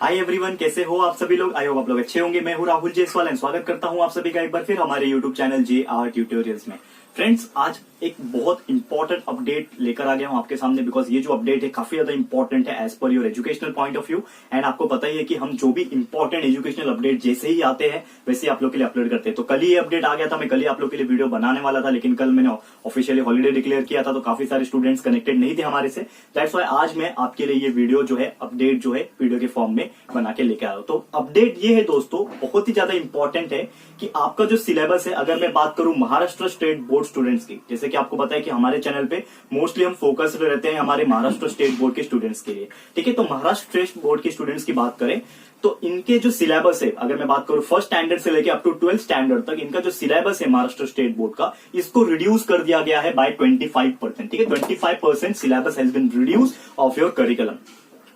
Hi everyone, कैसे हो आप सभी लोग। आई होप आप लोग अच्छे होंगे। मैं हूं राहुल जायसवाल एंड स्वागत करता हूं आप सभी का एक बार फिर हमारे यूट्यूब चैनल Jrtutorials में। फ्रेंड्स, आज एक बहुत इंपॉर्टेंट अपडेट लेकर आ गया हूं आपके सामने, बिकॉज ये जो अपडेट है काफी ज्यादा इंपॉर्टेंट है as per your educational point of view. And आपको पता ही है कि हम जो भी इंपॉर्टेंट एजुकेशनल अपडेट जैसे ही आते हैं वैसे आप लोग के लिए अपलोड करते हैं। तो कल ही ये अपडेट आ गया था, मैं कल ही आप लोग के लिए वीडियो बनाने वाला था, लेकिन कल मैंने ऑफिशियली हॉलीडे डिक्लेयर किया था तो काफी सारे स्टूडेंट्स कनेक्टेड नहीं थे हमारे से। दैट्स व्हाई आज मैं आपके लिए ये वीडियो जो है अपडेट जो है वीडियो के फॉर्म में बना के लेके आया हूं। तो अपडेट ये है दोस्तों, बहुत ही ज्यादा इंपॉर्टेंट है कि आपका जो सिलेबस है, अगर मैं बात करूं महाराष्ट्र स्टेट बोर्ड स्टूडेंट्स की, जैसे कि आपको पता है कि हमारे चैनल पे मोस्टली हम फोकस रहते हैं हमारे महाराष्ट्र स्टेट बोर्ड के स्टूडेंट्स के लिए। ठीक है, तो महाराष्ट्र स्टेट बोर्ड के स्टूडेंट्स की बात करें तो इनके जो सिलेबस है, अगर मैं बात करूं फर्स्ट स्टैंडर्ड से लेकर अप टू 12th स्टैंडर्ड तक, इनका जो सिलेबस है महाराष्ट्र स्टेट बोर्ड का, इसको रिड्यूस कर दिया गया है बाय 25%। ठीक है, 25% syllabus has been reduce of your curriculum.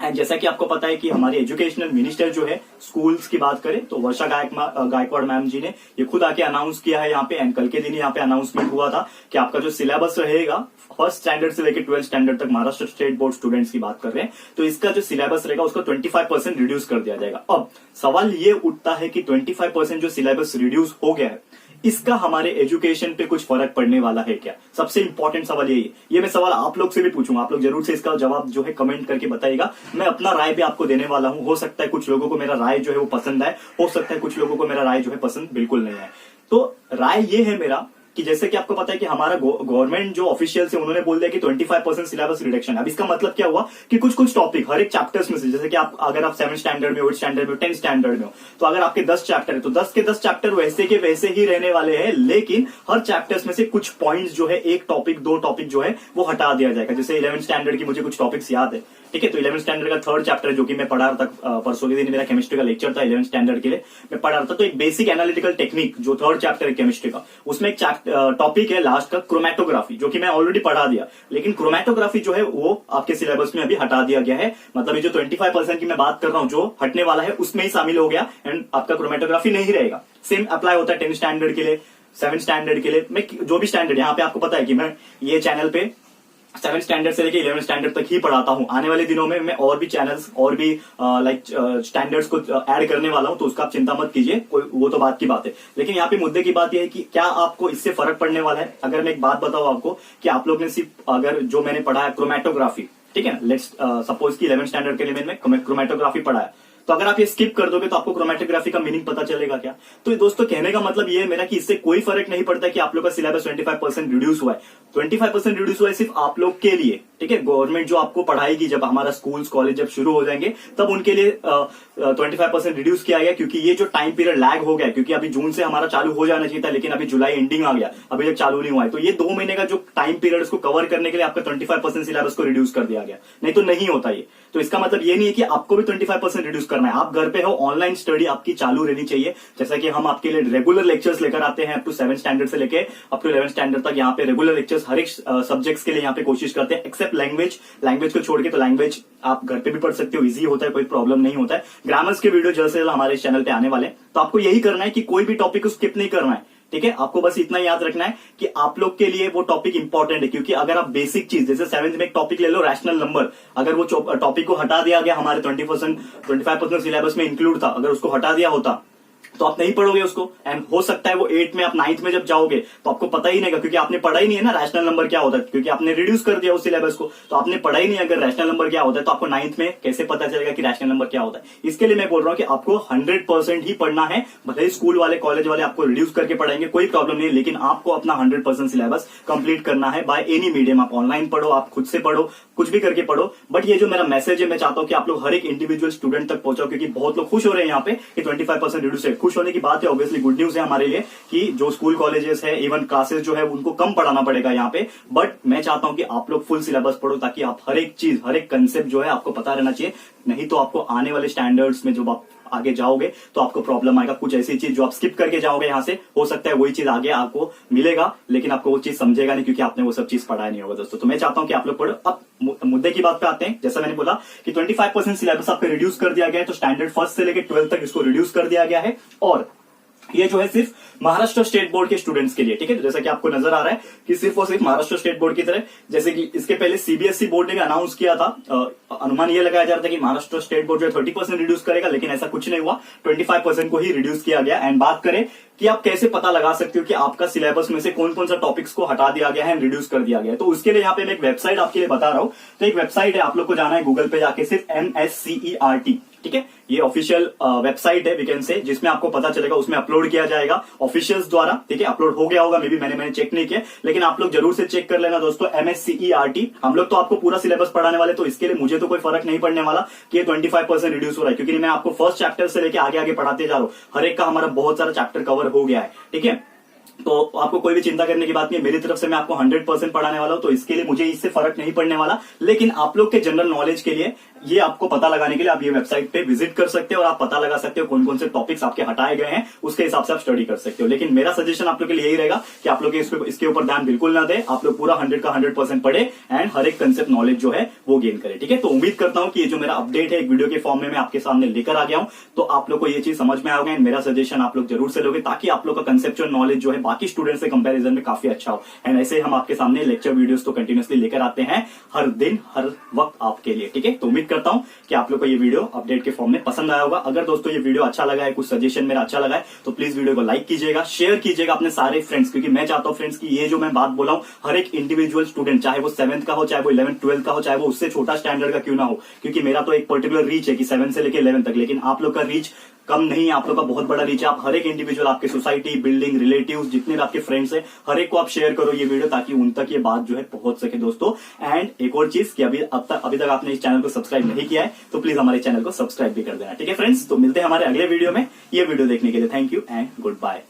And जैसा कि आपको पता है कि हमारे एजुकेशनल मिनिस्टर जो है, स्कूल्स की बात करें तो वर्षा गायकवाड़ मैम जी ने ये खुद आके अनाउंस किया है यहाँ पे। एंड कल के दिन यहाँ पे अनाउंसमेंट हुआ था कि आपका जो सिलेबस रहेगा फर्स्ट स्टैंडर्ड से लेकर 12th स्टैंडर्ड तक, महाराष्ट्र स्टेट बोर्ड स्टूडेंट्स की बात कर रहे हैं, तो इसका जो सिलेबस रहेगा उसको 25% रिड्यूस कर दिया जाएगा। अब सवाल ये उठता है कि 25% जो सिलेबस रिड्यूस हो गया है, इसका हमारे एजुकेशन पे कुछ फर्क पड़ने वाला है क्या? सबसे इंपॉर्टेंट सवाल यही है। ये मैं सवाल आप लोग से भी पूछूंगा, आप लोग जरूर से इसका जवाब जो है कमेंट करके बताइएगा। मैं अपना राय भी आपको देने वाला हूं। हो सकता है कुछ लोगों को मेरा राय जो है वो पसंद आए, हो सकता है कुछ लोगों को मेरा राय जो है पसंद बिल्कुल नहीं आए। तो राय ये है मेरा कि जैसे कि आपको पता है कि हमारा गवर्नमेंट जो ऑफिशियल्स है उन्होंने बोल दिया कि 25% सिलेबस रिडक्शन। अब इसका मतलब क्या हुआ कि कुछ कुछ टॉपिक हर एक चैप्टर्स में से, जैसे कि आप अगर आप 7th स्टैंडर्ड में, 8th स्टैंडर्ड में, 10th स्टैंडर्ड में हो, तो अगर आपके 10 चैप्टर है तो 10 के 10 चैप्टर वैसे के वैसे ही रहने वाले हैं, लेकिन हर चैप्टर्स में से कुछ पॉइंट्स जो है, एक टॉपिक, दो टॉपिक जो है वो हटा दिया जाएगा। जैसे 11th स्टैंडर्ड की मुझे कुछ टॉपिक्स याद है, ठीक है, तो 11th स्टैंडर्ड का 3rd चैप्टर जो कि मैं पढ़ा रहा था परसों के दिन, मेरा केमिस्ट्री का लेक्चर था 11th स्टैंडर्ड के लिए, मैं पढ़ा रहा था। तो एक बेसिक एनालिटिकल टेक्निक जो 3rd चैप्टर है केमिस्ट्री का, उसमें एक टॉपिक है लास्ट का क्रोमैटोग्राफी, जो कि मैं ऑलरेडी पढ़ा दिया, लेकिन क्रोमैटोग्राफी जो है वो आपके सिलेबस में अभी हटा दिया गया है। मतलब ये जो 25% की मैं बात कर रहा हूं जो हटने वाला है उसमें ही शामिल हो गया एंड आपका क्रोमैटोग्राफी नहीं रहेगा। सेम अप्लाई होता है 10th स्टैंडर्ड के लिए, 7th स्टैंडर्ड के लिए, मैं जो भी स्टैंडर्ड, यहाँ पे आपको पता है कि मैं ये चैनल पे 7th स्टैंडर्ड से लेकर 11th स्टैंडर्ड तक ही पढ़ाता हूं। आने वाले दिनों में मैं और भी चैनल्स और भी स्टैंडर्ड्स को ऐड करने वाला हूं, तो उसका आप चिंता मत कीजिए, वो तो बात की बात है। लेकिन यहाँ पे मुद्दे की बात यह है कि क्या आपको इससे फर्क पड़ने वाला है। अगर मैं एक बात बताऊं आपको कि आप लोग ने सिर्फ अगर जो मैंने पढ़ा है क्रोमैटोग्राफी, ठीक है, लेट्स सपोज कि 11th स्टैंडर्ड के लिए मैंने क्रोमैटोग्राफी पढ़ा है, तो अगर आप ये स्किप कर दोगे तो आपको क्रोमैटोग्राफी का मीनिंग पता चलेगा क्या? तो दोस्तों कहने का मतलब ये है मेरा कि इससे कोई फर्क नहीं पड़ता कि आप लोग का सिलेबस 25% रिड्यूस हुआ है। 25% रिड्यूस हुआ है सिर्फ आप लोग के लिए, ठीक है। गवर्नमेंट जो आपको पढ़ाएगी, जब हमारा स्कूल्स कॉलेज जब शुरू हो जाएंगे तब उनके लिए 25% रिड्यूस किया गया, क्योंकि ये जो टाइम पीरियड लैग हो गया, क्योंकि अभी जून से हमारा चालू हो जाना चाहिए था, लेकिन अभी जुलाई एंडिंग आ गया, अभी तक चालू नहीं हुआ है। तो ये 2 महीने का जो टाइम पीरियड उसको कवर करने के लिए आपका 25% सिलेबस को रिड्यूस कर दिया गया, नहीं तो नहीं होता ये। तो इसका मतलब ये नहीं है कि आपको भी 25% रिड्यूस करना है। आप घर पे हो, ऑनलाइन स्टडी आपकी चालू रहनी चाहिए, जैसा कि हम आपके लिए रेगुलर लेक्चर्स लेकर आते हैं अप टू 7th स्टैंडर्ड से लेकर अप टू 11th स्टैंडर्ड तक। यहाँ पे रेगुलर लेक्चर्स हर एक सब्जेक्ट्स के लिए यहाँ पे कोशिश करते हैं, एक्सेप्ट लैंग्वेज को छोड़ के। तो लैंग्वेज आप घर पे भी पढ़ सकते हो, इजी होता है, कोई प्रॉब्लम नहीं होता है। ग्रामर्स के वीडियो जल्द से जल्द हमारे चैनल पे आने वाले हैं, तो आपको यही करना है कि कोई भी टॉपिक को स्किप नहीं करना है, ठीक है। आपको बस इतना याद रखना है कि आप लोग के लिए वो टॉपिक इंपॉर्टेंट है, क्योंकि अगर आप बेसिक चीज, जैसे 7th में एक टॉपिक ले लो रैशनल नंबर, अगर वो टॉपिक को हटा दिया गया हमारे 25% सिलेबस में इंक्लूड था, अगर उसको हटा दिया होता तो आप नहीं पढ़ोगे उसको। एंड हो सकता है वो 8th में, आप 9th में जब जाओगे तो आपको पता ही नहीं, क्योंकि आपने पढ़ा ही नहीं है ना रैशनल नंबर क्या होता है, क्योंकि आपने रिड्यूस कर दिया उस सिलेबस को, तो आपने पढ़ा ही नहीं अगर रैशनल नंबर क्या होता है, तो आपको 9th में कैसे पता चलेगा कि रैशनल नंबर क्या होता है। इसके लिए मैं बोल रहा हूं कि आपको 100% ही पढ़ना है। भले ही स्कूल वाले, कॉलेज वाले आपको रिड्यूस करके पढ़ाएंगे, कोई प्रॉब्लम नहीं है, लेकिन आपको अपना 100% सिलेबस कंप्लीट करना है बाय एनी मीडियम। आप ऑनलाइन पढ़ो, आप खुद से पढ़ो, कुछ भी करके पढ़ो, बट ये जो मेरा मैसेज है, मैं चाहता हूं कि आप लोग हर एक इंडिविजुअल स्टूडेंट तक पहुंचाओ, क्योंकि बहुत लोग खुश हो रहे हैं यहाँ पे कि 25% रिड्यूस है। खुश होने की बात है, ऑब्वियसली गुड न्यूज है हमारे लिए कि जो स्कूल कॉलेजेस है, इवन क्लासेस जो है उनको कम पढ़ाना पड़ेगा यहाँ पे। बट मैं चाहता हूं कि आप लोग फुल सिलेबस पढ़ो, ताकि आप हर एक चीज, हर एक कंसेप्ट जो है आपको पता रहना चाहिए। नहीं तो आपको आने वाले स्टैंडर्ड्स में जब आप आगे जाओगे तो आपको प्रॉब्लम आएगा। कुछ ऐसी चीज जो आप स्किप करके जाओगे यहाँ से, हो सकता है वही चीज आगे आपको मिलेगा, लेकिन आपको वो चीज समझेगा नहीं, क्योंकि आपने वो सब चीज पढ़ाया नहीं होगा दोस्तों। तो मैं चाहता हूं कि आप लोग पढ़ो। अब मुद्दे की बात पे आते हैं। जैसा मैंने बोला कि 25% सिलेबस आपको रिड्यूस कर दिया गया है, तो स्टैंडर्ड 1st से लेकर 12th तक इसको रिड्यूस कर दिया गया है। और ये जो है सिर्फ महाराष्ट्र स्टेट बोर्ड के स्टूडेंट्स के लिए, ठीक है। जैसा कि आपको नजर आ रहा है कि सिर्फ और सिर्फ महाराष्ट्र स्टेट बोर्ड की तरह, जैसे कि इसके पहले सीबीएसई बोर्ड ने भी अनाउंस किया था, अनुमान ये लगाया जा रहा था कि महाराष्ट्र स्टेट बोर्ड जो है 30% रिड्यूस करेगा, लेकिन ऐसा कुछ नहीं हुआ, 25% को ही रिड्यूस किया गया। एंड बात करें कि आप कैसे पता लगा सकते हो कि आपका सिलेबस में से कौन कौन सा टॉपिक्स को हटा दिया गया है एंड रिड्यूस कर दिया गया है, तो उसके लिए यहाँ पे मैं एक वेबसाइट आपके लिए बता रहा हूं। तो एक वेबसाइट है, आप लोग को जाना है गूगल पे जाके सिर्फ MSCERT, ठीक है। ये ऑफिशियल वेबसाइट है वी कैन से, जिसमें आपको पता चलेगा, उसमें अपलोड किया जाएगा ऑफिशियल्स द्वारा, ठीक है। अपलोड हो गया होगा, मे बी मैंने चेक नहीं किया, लेकिन आप लोग जरूर से चेक कर लेना दोस्तों। MSCERT, हम लोग तो आपको पूरा सिलेबस पढ़ाने वाले, तो इसके लिए मुझे तो कोई फर्क नहीं पड़ने वाला कि ये 25% रिड्यूस हो रहा है, क्योंकि मैं आपको फर्स्ट चैप्टर से लेके आगे आगे पढ़ाते जा रहा हूं। हर एक का हमारा बहुत सारा चैप्टर कवर हो गया है, ठीक है। तो आपको कोई भी चिंता करने की बात नहीं है, मेरी तरफ से मैं आपको 100% पढ़ाने वाला हूं, तो इसके लिए मुझे इससे फर्क नहीं पड़ने वाला। लेकिन आप लोग के जनरल नॉलेज के लिए, ये आपको पता लगाने के लिए आप ये वेबसाइट पे विजिट कर सकते हो और आप पता लगा सकते हो कौन कौन से टॉपिक्स आपके हटाए गए हैं, उसके हिसाब से आप स्टडी कर सकते हो। लेकिन मेरा सजेशन आप लोग के लिए यही रहेगा कि आप लोग इसके ऊपर ध्यान बिल्कुल ना दें, आप लोग पूरा 100 का 100% पढ़े एंड हर एक कंसेप्ट नॉलेज जो है वो गेन करें, ठीक है। तो उम्मीद करता हूं कि ये जो मेरा अपडेट है एक वीडियो के फॉर्म में मैं आपके सामने लेकर आ गया हूं, तो आप लोग को ये चीज समझ में आओगे एंड मेरा सजेशन आप लोग जरूर से लोगे, ताकि आप लोग का कंसेप्चुअल नॉलेज जो है बाकी स्टूडेंट से कंपैरिजन में काफी अच्छा हो। एंड ऐसे हम आपके सामने लेक्चर वीडियोस तो कंटिन्यूअसली लेकर आते हैं हर दिन हर वक्त आपके लिए, ठीक है। तो उम्मीद करता हूं कि आप लोग को ये वीडियो अपडेट के फॉर्म में पसंद आया होगा। अगर दोस्तों ये वीडियो अच्छा लगा है, कुछ सजेशन मेरा अच्छा लगा है, तो प्लीज वीडियो को लाइक कीजिएगा, शेयर कीजिएगा अपने सारे फ्रेंड्स, क्योंकि मैं चाहता हूं फ्रेंड्स कि ये जो मैं बात बोला हूं, हर एक इंडिविजुअल स्टूडेंट, चाहे वो 7th का हो, चाहे वो 11th 12th का हो, चाहे वो उससे छोटा स्टैंडर्ड का क्यों ना हो, क्योंकि मेरा तो एक पर्टिकुलर रीच है कि 7 से लेकर 11 तक, लेकिन आप लोग का रीच कम नहीं है, आप लोग का बहुत बड़ा रीच है। आप हर एक इंडिविजुअल, आपके सोसाइटी, बिल्डिंग, रिलेटिव्स, जितने भी आपके फ्रेंड्स हैं, हर एक को आप शेयर करो ये वीडियो, ताकि उन तक ये बात जो है पहुंच सके दोस्तों। एंड एक और चीज कि अभी तक आपने इस चैनल को सब्सक्राइब नहीं किया है, तो प्लीज हमारे चैनल को सब्सक्राइब भी कर देना, ठीक है फ्रेंड्स। तो मिलते हैं हमारे अगले वीडियो में। ये वीडियो देखने के लिए thank you and good bye.